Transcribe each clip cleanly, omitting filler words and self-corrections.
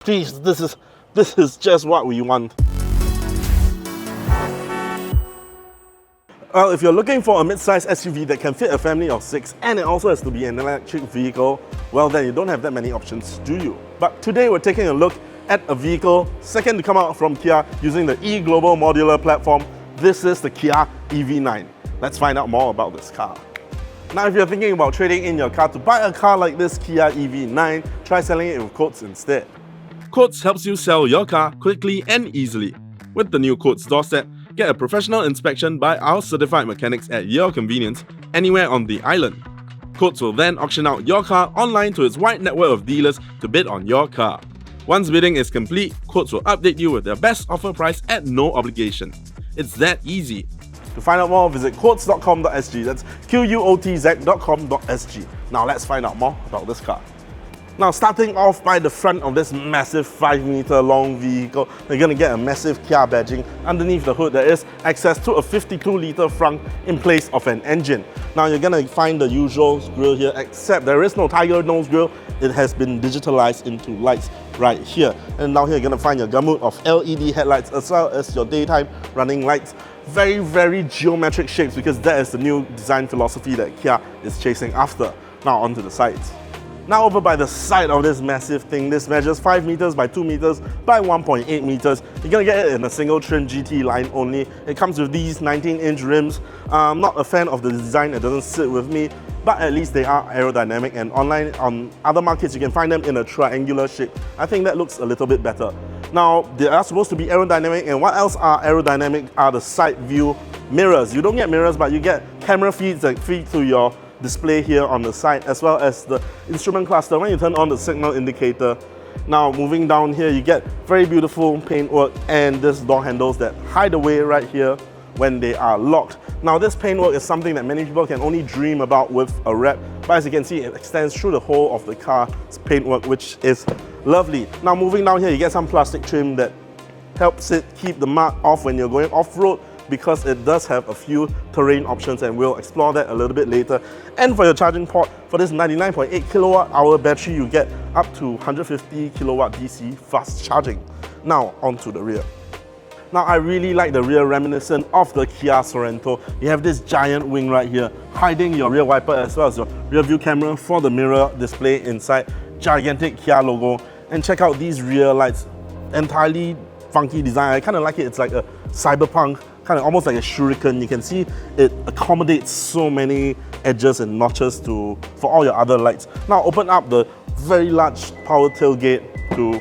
Jeez, this is just what we want. Well, if you're looking for a mid-size SUV that can fit a family of 6 and it also has to be an electric vehicle, well then you don't have that many options, do you? But today we're taking a look at a vehicle second to come out from Kia using the e-Global modular platform. This is the Kia EV9. Let's find out more about this car. Now, if you're thinking about trading in your car to buy a car like this Kia EV9, try selling it with Quotes instead. Quotes helps you sell your car quickly and easily. With the new Quotes doorstep, get a professional inspection by our certified mechanics at your convenience anywhere on the island. Quotes will then auction out your car online to its wide network of dealers to bid on your car. Once bidding is complete, Quotes will update you with their best offer price at no obligation. It's that easy. To find out more, visit quotes.com.sg. That's quotz.com.sg. Now let's find out more about this car. Now, starting off by the front of this massive 5-meter long vehicle, you're going to get a massive Kia badging. Underneath the hood, there is access to a 52-litre frunk in place of an engine. Now, you're going to find the usual grille here, except there is no tiger nose grille. It has been digitalized into lights right here. And down here, you're going to find your gamut of LED headlights as well as your daytime running lights. Very, very geometric shapes because that is the new design philosophy that Kia is chasing after. Now, onto the sides. Now, over by the side of this massive thing, this measures 5 meters by 2 meters by 1.8 meters. You're gonna get it in a single trim GT line only. It comes with these 19-inch rims. I'm not a fan of the design, it doesn't sit with me, but at least they are aerodynamic, and online on other markets you can find them in a triangular shape. I think that looks a little bit better. Now, they are supposed to be aerodynamic, and what else are aerodynamic are the side view mirrors. You don't get mirrors, but you get camera feeds that feed to your display here on the side, as well as the instrument cluster when you turn on the signal indicator. Now, moving down here, you get very beautiful paintwork and this door handles that hide away right here when they are locked. Now, this paintwork is something that many people can only dream about with a wrap, but as you can see, it extends through the whole of the car's paintwork, which is lovely. Now, moving down here, you get some plastic trim that helps it keep the mud off when you're going off-road, because it does have a few terrain options, and we'll explore that a little bit later. And for your charging port, for this 99.8 kilowatt hour battery, you get up to 150 kilowatt DC fast charging. Now, onto the rear. Now, I really like the rear, reminiscent of the Kia Sorento. You have this giant wing right here, hiding your rear wiper as well as your rear view camera for the mirror display inside. Gigantic Kia logo. And check out these rear lights. Entirely funky design. I kind of like it. It's like a cyberpunk, kind of almost like a shuriken. You can see it accommodates so many edges and notches for all your other lights. Now, open up the very large power tailgate to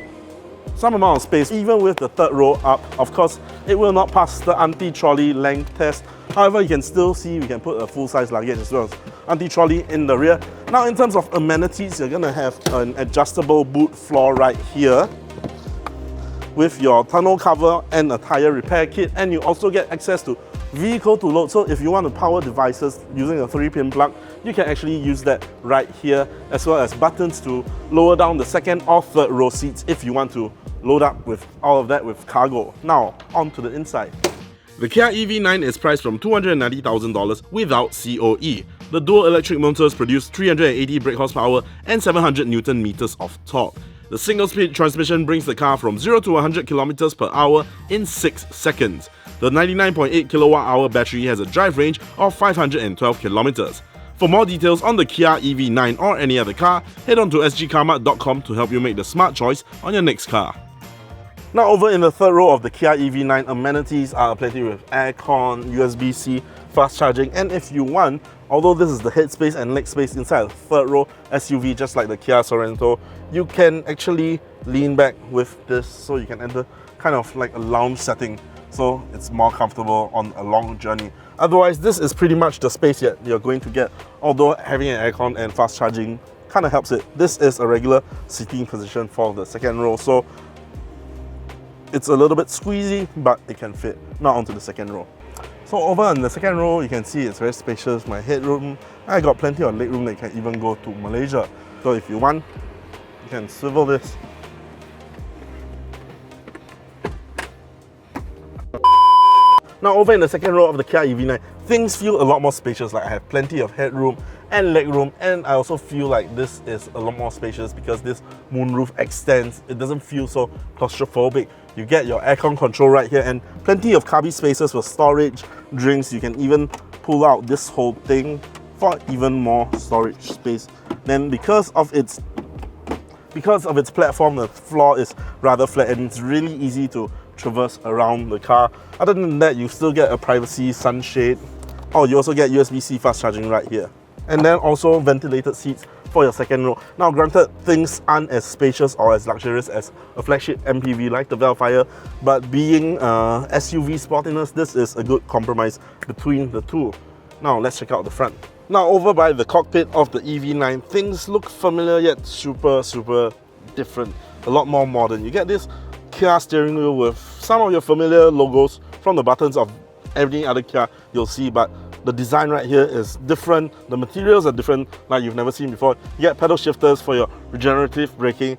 some amount of space, even with the third row up. Of course, it will not pass the anti-trolley length test. However, you can still see we can put a full-size luggage as well as anti-trolley in the rear. Now, in terms of amenities, you're gonna have an adjustable boot floor right here with your tonneau cover and a tire repair kit, and you also get access to vehicle to load. So if you want to power devices using a 3-pin plug, you can actually use that right here, as well as buttons to lower down the second or third row seats if you want to load up with all of that with cargo. Now, on to the inside. The Kia EV9 is priced from $290,000 without COE. The dual electric motors produce 380 brake horsepower and 700 Newton meters of torque. The single-speed transmission brings the car from 0 to 100 km per hour in 6 seconds. The 99.8 kilowatt-hour battery has a drive range of 512 kilometers. For more details on the Kia EV9 or any other car, head on to Sgcarmart.com to help you make the smart choice on your next car. Now, over in the third row of the Kia EV9, amenities are plenty with aircon, USB-C, fast charging, and if you want, although this is the headspace and leg space inside the third row SUV, just like the Kia Sorento, you can actually lean back with this so you can enter kind of like a lounge setting, so it's more comfortable on a long journey. Otherwise, this is pretty much the space that you're going to get, although having an aircon and fast charging kind of helps it. This is a regular seating position for the second row, so it's a little bit squeezy, but it can fit. Now onto the second row. So over in the second row, you can see it's very spacious. My headroom, I got plenty of legroom that can even go to Malaysia. So if you want, you can swivel this. Now over in the second row of the Kia EV9, things feel a lot more spacious. Like I have plenty of headroom and legroom, and I also feel like this is a lot more spacious because this moonroof extends. It doesn't feel so claustrophobic. You get your aircon control right here and plenty of cubby spaces for storage, drinks. You can even pull out this whole thing for even more storage space. Then because of its platform, the floor is rather flat and it's really easy to traverse around the car. Other than that, you still get a privacy sunshade. Oh, you also get USB-C fast charging right here. And then also ventilated seats for your second row. Now granted, things aren't as spacious or as luxurious as a flagship MPV like the Vellfire, but being SUV sportiness, this is a good compromise between the two. Now let's check out the front. Now over by the cockpit of the EV9, things look familiar yet super different, a lot more modern. You get this Kia steering wheel with some of your familiar logos from the buttons of every other Kia you'll see, but the design right here is different. The materials are different, like you've never seen before. You get pedal shifters for your regenerative braking.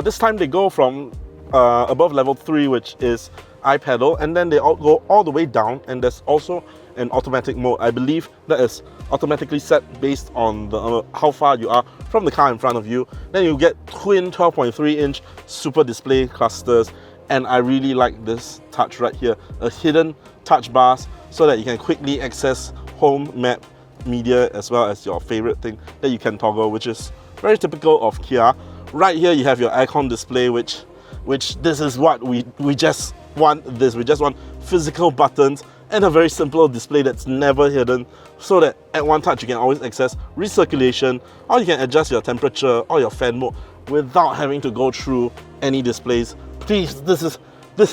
This time they go from above level 3, which is iPedal, and then they all go all the way down, and there's also an automatic mode. I believe that is automatically set based on the, how far you are from the car in front of you. Then you get twin 12.3-inch super display clusters, and I really like this touch right here, a hidden touch bars so that you can quickly access home, map, media, as well as your favorite thing that you can toggle, which is very typical of Kia. Right here you have your aircon display, which this is what we just want. We just want physical buttons and a very simple display that's never hidden, so that at one touch you can always access recirculation, or you can adjust your temperature or your fan mode without having to go through any displays. Please, this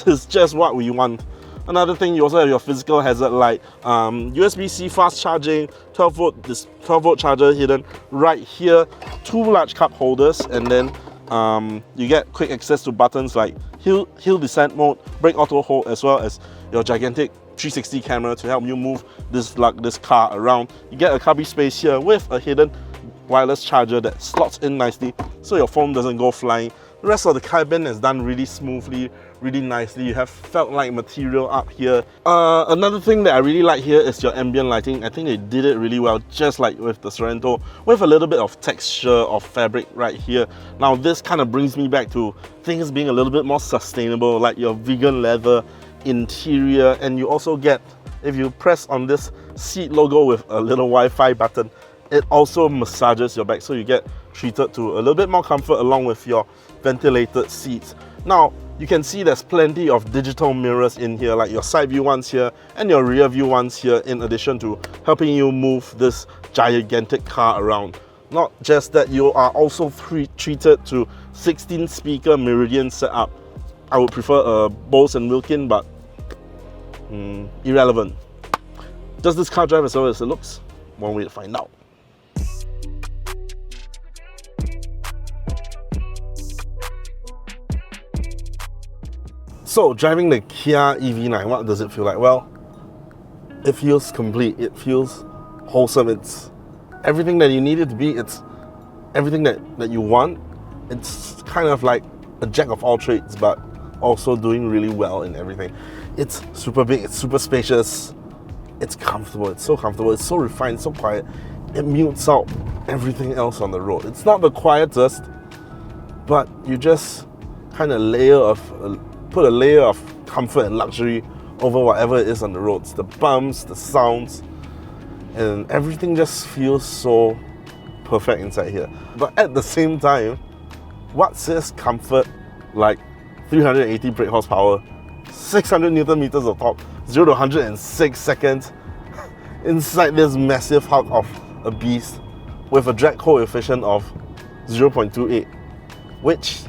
is just what we want. Another thing, you also have your physical hazard light, USB-C fast charging, 12-volt charger hidden right here, 2 large cup holders, and then you get quick access to buttons like hill descent mode, brake auto hold, as well as your gigantic 360 camera to help you move this car around. You get a cubby space here with a hidden wireless charger that slots in nicely so your phone doesn't go flying. The rest of the cabin is done really smoothly, really nicely. You have felt-like material up here. Another thing that I really like here is your ambient lighting. I think they did it really well, just like with the Sorento, with a little bit of texture of fabric right here. Now this kind of brings me back to things being a little bit more sustainable, like your vegan leather interior, and you also get, if you press on this seat logo with a little Wi-Fi button, it also massages your back, so you get treated to a little bit more comfort along with your ventilated seats. Now you can see there's plenty of digital mirrors in here, like your side view ones here and your rear view ones here, in addition to helping you move this gigantic car around. Not just that, you are also treated to 16 speaker Meridian setup. I would prefer a Bose and Wilkin, but irrelevant. Does this car drive as well as it looks? One way to find out. So, driving the Kia EV9, what does it feel like? Well, it feels complete, it feels wholesome, it's everything that you need it to be, it's everything that you want. It's kind of like a jack of all trades, but also doing really well in everything. It's super big, it's super spacious, it's comfortable, it's so refined, so quiet. It mutes out everything else on the road. It's not the quietest, but you just kind of put a layer of comfort and luxury over whatever it is on the roads. The bumps, the sounds, and everything just feels so perfect inside here. But at the same time, what says comfort like 380 brake horsepower, 600 Newton meters of torque, 0 to 100 in 6 seconds, inside this massive hulk of a beast with a drag coefficient of 0.28, which,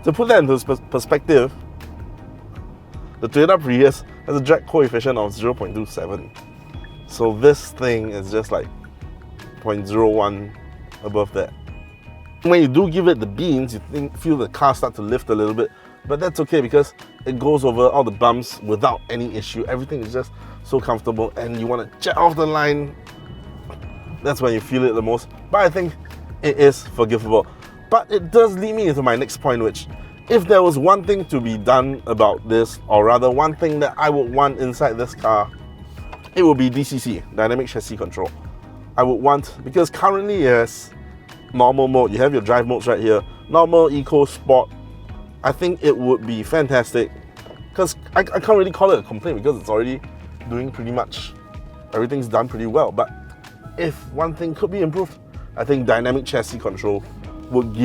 to put that into perspective, the Toyota Prius has a drag coefficient of 0.27. So this thing is just like 0.01 above that. When you do give it the beans, you feel the car start to lift a little bit, but that's okay because it goes over all the bumps without any issue. Everything is just so comfortable, and you want to jet off the line, that's when you feel it the most. But I think it is forgivable. But it does lead me into my next point, which, if there was one thing to be done about this, or rather one thing that I would want inside this car, it would be DCC, Dynamic Chassis Control. I would want, because currently it has normal mode, you have your drive modes right here, normal, eco, sport. I think it would be fantastic, because I can't really call it a complaint because it's already doing pretty much, everything's done pretty well. But if one thing could be improved, I think Dynamic Chassis Control would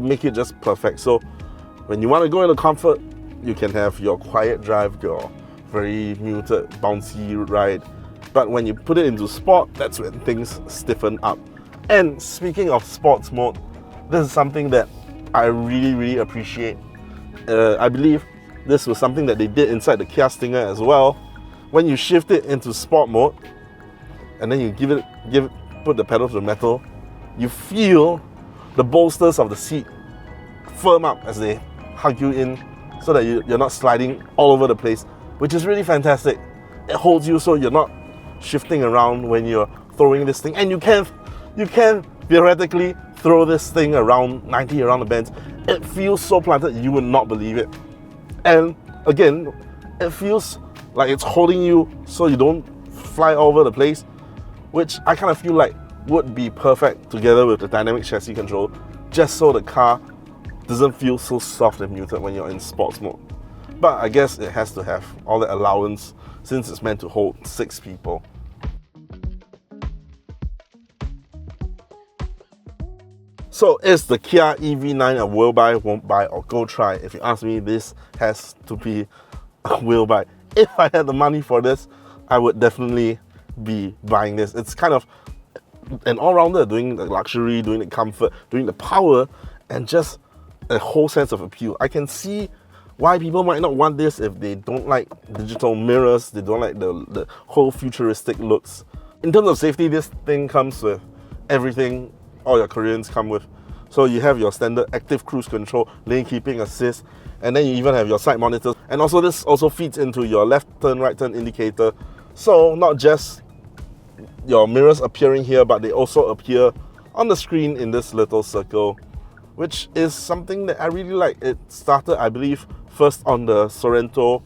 make it just perfect. So when you want to go into comfort, you can have your quiet drive, your very muted, bouncy ride. But when you put it into sport, that's when things stiffen up. And speaking of sports mode, this is something that I really, really appreciate. I believe this was something that they did inside the Kia Stinger as well. When you shift it into sport mode, and then you put the pedal to the metal, you feel the bolsters of the seat firm up as they hug you in, so that you're not sliding all over the place, which is really fantastic. It holds you so you're not shifting around when you're throwing this thing, and you can theoretically throw this thing around 90 around the bends. It feels so planted, you would not believe it. And again, it feels like it's holding you so you don't fly all over the place, which I kind of feel like would be perfect together with the Dynamic Chassis Control, just so the car doesn't feel so soft and muted when you're in sports mode. But I guess it has to have all the allowance since it's meant to hold 6 people. So is the Kia EV9 a will buy, won't buy, or go try? If you ask me, this has to be a will buy. If I had the money for this, I would definitely be buying this. It's kind of an all-rounder, doing the luxury, doing the comfort, doing the power, and just a whole sense of appeal. I can see why people might not want this if they don't like digital mirrors, they don't like the whole futuristic looks. In terms of safety, this thing comes with everything all your Koreans come with. So you have your standard active cruise control, lane keeping assist, and then you even have your side monitors. And also this also feeds into your left turn, right turn indicator. So not just your mirrors appearing here, but they also appear on the screen in this little circle, which is something that I really like. It started, I believe, first on the Sorento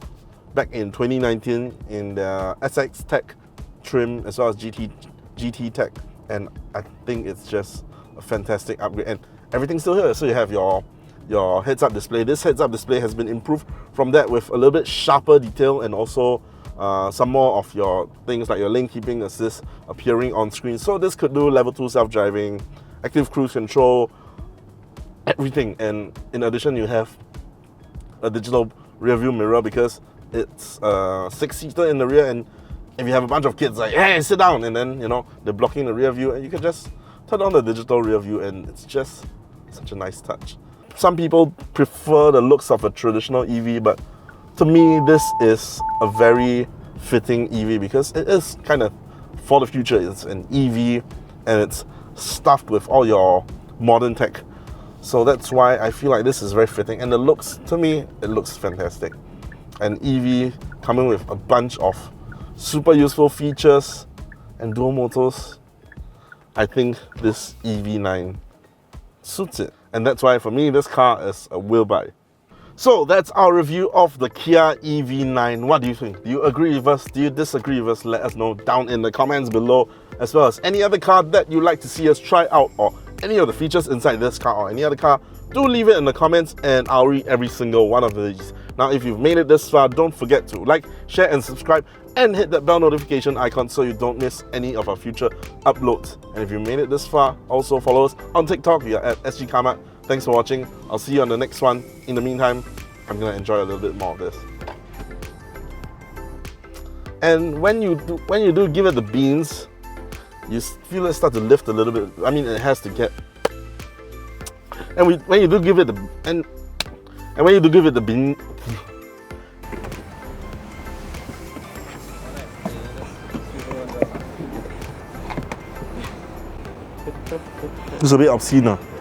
back in 2019 in the SX Tech trim as well as GT Tech, and I think it's just a fantastic upgrade. And everything's still here. So you have your heads-up display. This heads-up display has been improved from that with a little bit sharper detail, and also some more of your things like your lane keeping assist appearing on screen. So this could do level 2 self-driving, active cruise control, everything. And in addition, you have a digital rear view mirror because it's a 6-seater in the rear, and if you have a bunch of kids like, hey, sit down, and then, you know, they're blocking the rear view, and you can just turn on the digital rear view, and it's just such a nice touch. Some people prefer the looks of a traditional EV, but to me, this is a very fitting EV because it is kind of for the future. It's an EV, and it's stuffed with all your modern tech. So that's why I feel like this is very fitting. And the looks, to me, it looks fantastic. An EV coming with a bunch of super useful features and dual motors. I think this EV9 suits it. And that's why for me, this car is a will buy. So that's our review of the Kia EV9. What do you think? Do you agree with us? Do you disagree with us? Let us know down in the comments below, as well as any other car that you'd like to see us try out, or any of the features inside this car or any other car. Do leave it in the comments and I'll read every single one of these. Now, if you've made it this far, don't forget to like, share and subscribe, and hit that bell notification icon so you don't miss any of our future uploads. And if you made it this far, also follow us on TikTok. We are at Sgcarmart. Thanks for watching. I'll see you on the next one. In the meantime, I'm gonna enjoy a little bit more of this. And when you do give it the beans, you feel it start to lift a little bit. I mean, it has to get. And when you do give it the when you do give it the bean. It's a bit obscene.